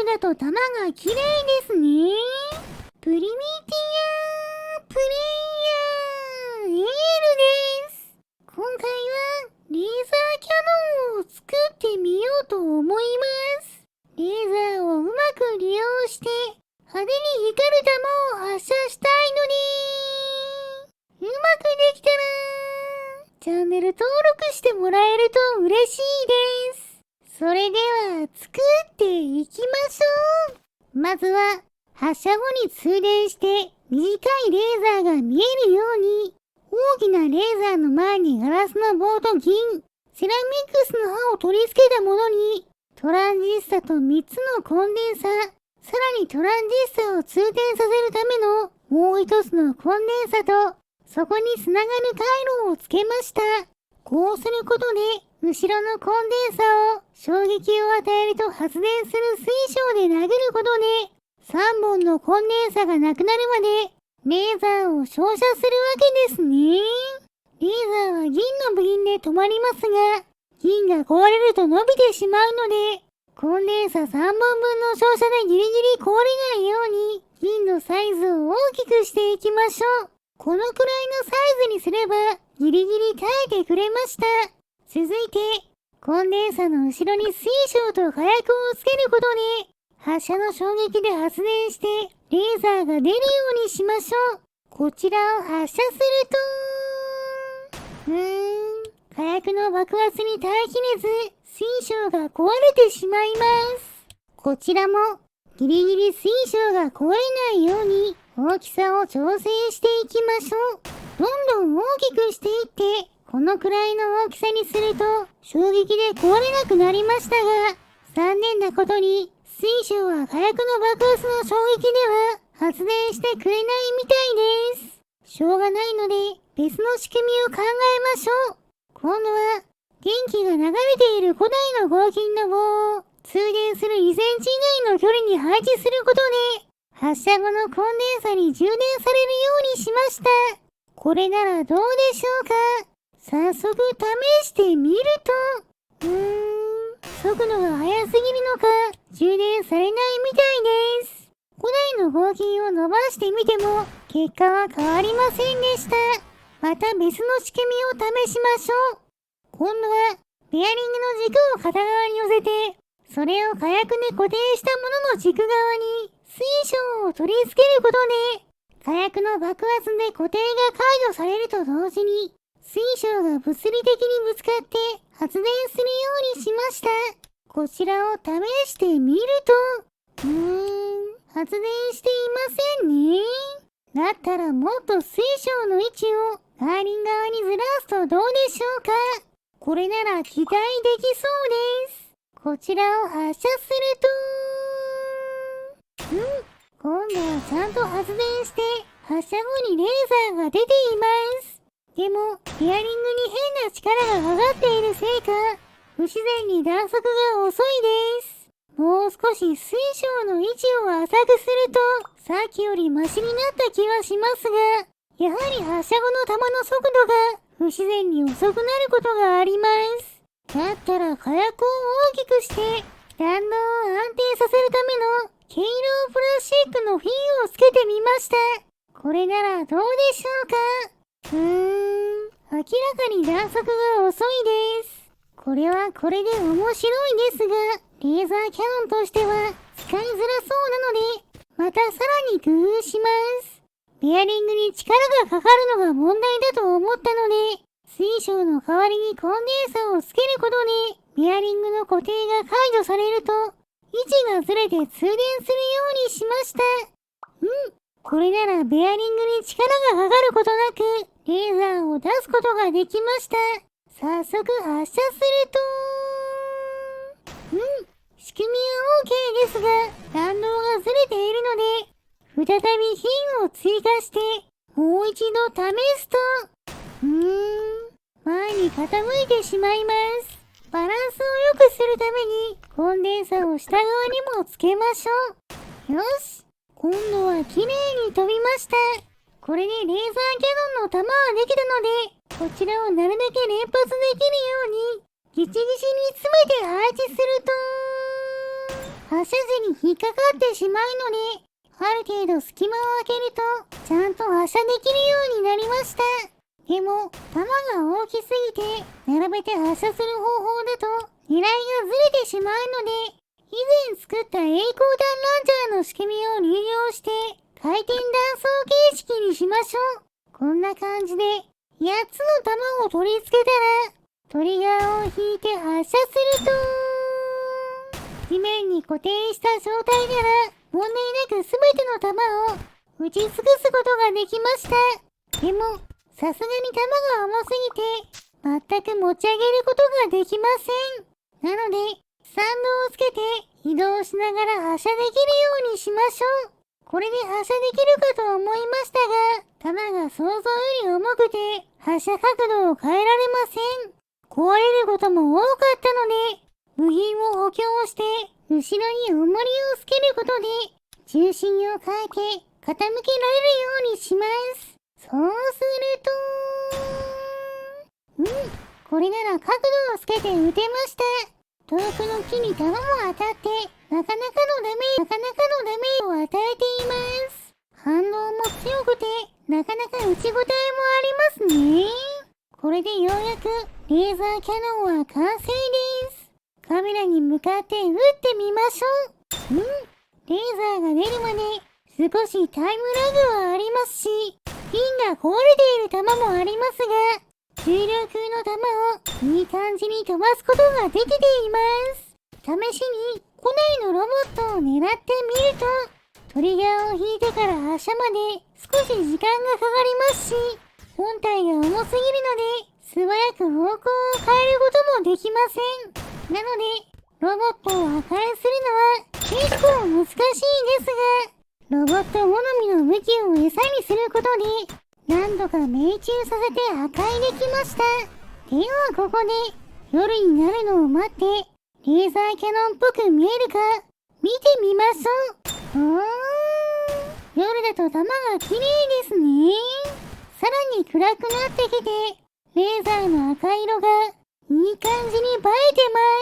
だと玉が綺麗ですね。プリミティアプレイヤーエールです。今回はレーザーキャノンを作ってみようと思います。レーザーをうまく利用して派手に光る玉を発射したいのに、うまくできたらチャンネル登録してもらえると嬉しいです。それでは作っていきましょう。まずは発射後に通電して短いレーザーが見えるように、大きなレーザーの前にガラスの棒と銀、セラミックスの刃を取り付けたものにトランジスタと3つのコンデンサ、さらにトランジスタを通電させるためのもう一つのコンデンサと、そこにつながる回路をつけました。こうすることで、後ろのコンデンサを衝撃を与えると発電する水晶で殴ることで、3本のコンデンサがなくなるまで、レーザーを照射するわけですね。レーザーは銀の部品で止まりますが、銀が壊れると伸びてしまうので、コンデンサ3本分の照射でギリギリ壊れないように、銀のサイズを大きくしていきましょう。このくらいのサイズにすれば、ギリギリ耐えてくれました。続いて、コンデンサの後ろに水晶と火薬をつけることで、発射の衝撃で発電して、レーザーが出るようにしましょう。こちらを発射すると、火薬の爆発に耐えきれず、水晶が壊れてしまいます。こちらも、ギリギリ水晶が壊れないように、大きさを調整していきましょう。どんどん大きくしていって、このくらいの大きさにすると、衝撃で壊れなくなりましたが、残念なことに、水晶は火薬の爆発の衝撃では発電してくれないみたいです。しょうがないので、別の仕組みを考えましょう。今度は、電気が流れている古代の合金の棒を、通電する2センチ以内の距離に配置することで、発射後のコンデンサに充電されるようにしました。これならどうでしょうか。早速試してみると、速度が速すぎるのか、充電されないみたいです。古代の合金を伸ばしてみても、結果は変わりませんでした。また別の仕組みを試しましょう。今度は、ベアリングの軸を片側に寄せて、それを火薬で固定したものの軸側に水晶を取り付けることで、火薬の爆発で固定が解除されると同時に、水晶が物理的にぶつかって発電するようにしました。こちらを試してみると、発電していませんね。だったらもっと水晶の位置をガーリン側にずらすとどうでしょうか。これなら期待できそうです。こちらを発射すると、今度はちゃんと発電して発射後にレーザーが出ています。でも、ベアリングに変な力がかかっているせいか、不自然に弾速が遅いです。もう少し水晶の位置を浅くすると、さっきよりマシになった気はしますが、やはり発射後の弾の速度が不自然に遅くなることがあります。だったら火薬を大きくして、弾道を安定させるための軽量プラスチックのフィンをつけてみました。これならどうでしょうか。明らかに弾速が遅いです。これはこれで面白いですが、レーザーキャノンとしては使いづらそうなので、またさらに工夫します。ベアリングに力がかかるのが問題だと思ったので、水晶の代わりにコンデンサをつけることで、ベアリングの固定が解除されると、位置がずれて通電するようにしました。これならベアリングに力がかかることなく、レーザーを出すことができました。早速発射すると、仕組みは OK ですが、弾道がずれているので、再びフィンを追加して、もう一度試すと、前に傾いてしまいます。バランスを良くするために、コンデンサを下側にもつけましょう。よし、今度は綺麗に飛びました。これでレーザーキャノンの弾はできたので、こちらをなるだけ連発できるように、ギチギチに詰めて配置すると、発射時に引っかかってしまうので、ある程度隙間を空けると、ちゃんと発射できるようになりました。でも、弾が大きすぎて、並べて発射する方法だと、狙いがずれてしまうので、以前作った栄光弾ランチャーの仕組みを流用して、回転弾倉形式にしましょう。こんな感じで、8つの弾を取り付けたら、トリガーを引いて発射すると、地面に固定した状態なら、問題なくすべての弾を打ち尽くすことができました。でも、さすがに弾が重すぎて、全く持ち上げることができません。なので、スタンドをつけて移動しながら発射できるようにしましょう。これで発射できるかと思いましたが、弾が想像より重くて発射角度を変えられません。壊れることも多かったので、部品を補強して後ろに重りをつけることで重心を変えて傾けられるようにします。そうすると、これなら角度をつけて撃てました。遠くの木に弾も当たって、なかなかのダメージを与えています。反動も強くて、なかなか打ち応えもありますね。これでようやくレーザーキャノンは完成です。カメラに向かって撃ってみましょう。レーザーが出るまで少しタイムラグはありますし、ピンが壊れている弾もありますが、重量級の弾をいい感じに飛ばすことができています。試しに古代のロボットを狙ってみると、トリガーを引いてから発射まで少し時間がかかりますし、本体が重すぎるので素早く方向を変えることもできません。なので、ロボットを破壊するのは結構難しいですが、ロボット好みの武器を餌にすることで、何度か命中させて破壊できました。ではここで夜になるのを待ってレーザーキャノンっぽく見えるか見てみましょう。夜だと弾が綺麗ですね。さらに暗くなってきてレーザーの赤色がいい感じに映えて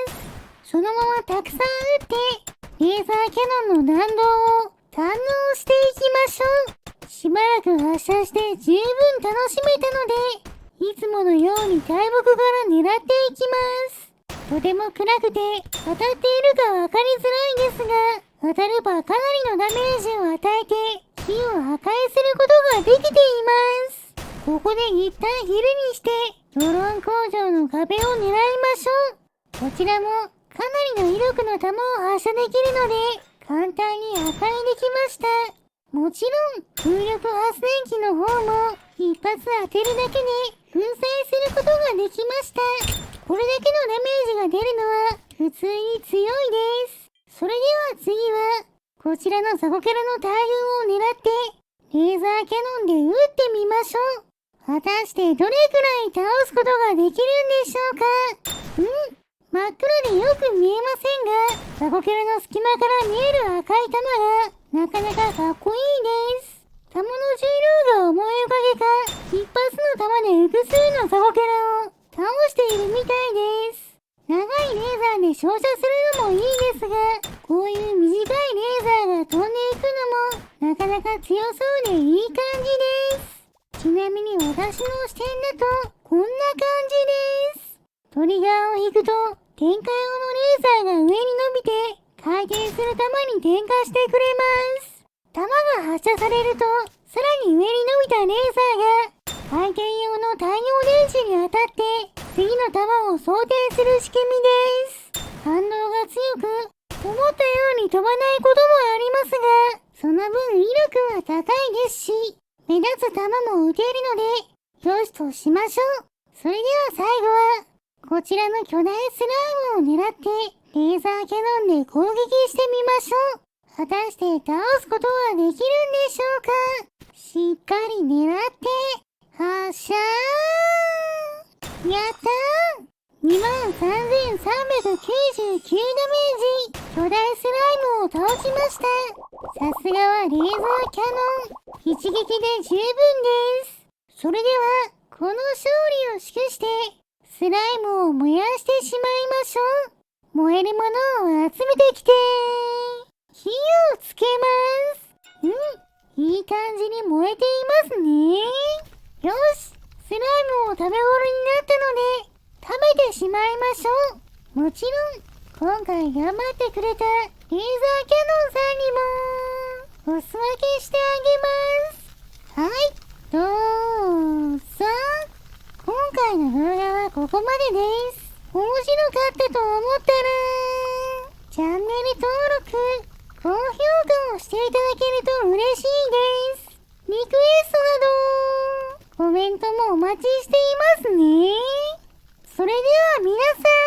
ます。そのままたくさん撃ってレーザーキャノンの弾道を堪能していきましょう。しばらく発射して十分楽しめたので、いつものように大木から狙っていきます。とても暗くて当たっているかわかりづらいですが、当たればかなりのダメージを与えて木を破壊することができています。ここで一旦昼にしてドローン工場の壁を狙いましょう。こちらもかなりの威力の弾を発射できるので簡単に破壊できました。もちろん風力発電機の方も一発当てるだけで粉砕することができました。これだけのダメージが出るのは普通に強いです。それでは次はこちらのザコキャラの大群を狙ってレーザーキャノンで撃ってみましょう。果たしてどれくらい倒すことができるんでしょうか。真っ暗でよく見えませんが、ザコキャラの隙間から見える赤い玉がなかなかかっこいいです。弾の重量が思い浮かげか、一発の弾で複数のザコキャラを倒しているみたいです。長いレーザーで照射するのもいいですが、こういう短いレーザーが飛んでいくのもなかなか強そうでいい感じです。ちなみに私の視点だとこんな感じです。トリガーを引くと展開用のレーザーが上に伸びて回転する球に点火してくれます。球が発射されるとさらに上に伸びたレーザーが回転用の太陽電池に当たって次の球を装填する仕組みです。反動が強く思ったように飛ばないこともありますが、その分威力は高いですし、目立つ球も撃てるのでよしとしましょう。それでは最後はこちらの巨大スライムを狙ってレーザーキャノンで攻撃してみましょう。果たして倒すことはできるんでしょうか。しっかり狙って発射やったー !23,399 ダメージ、巨大スライムを倒しました。さすがはレーザーキャノン、一撃で十分です。それではこの勝利を祝してスライムを燃やしてしまいましょう。燃えるものを集めてきてー。つけます。いい感じに燃えていますね。よし、スライムを食べ頃になったので、食べてしまいましょう。もちろん、今回頑張ってくれたレーザーキャノンさんにも、お裾分けしてあげます。はい、どうぞ。今回の動画はここまでです。面白かったと思ったら、チャンネル登録、高評価をしていただけると嬉しいです。リクエストなど、コメントもお待ちしていますね。それでは皆さん、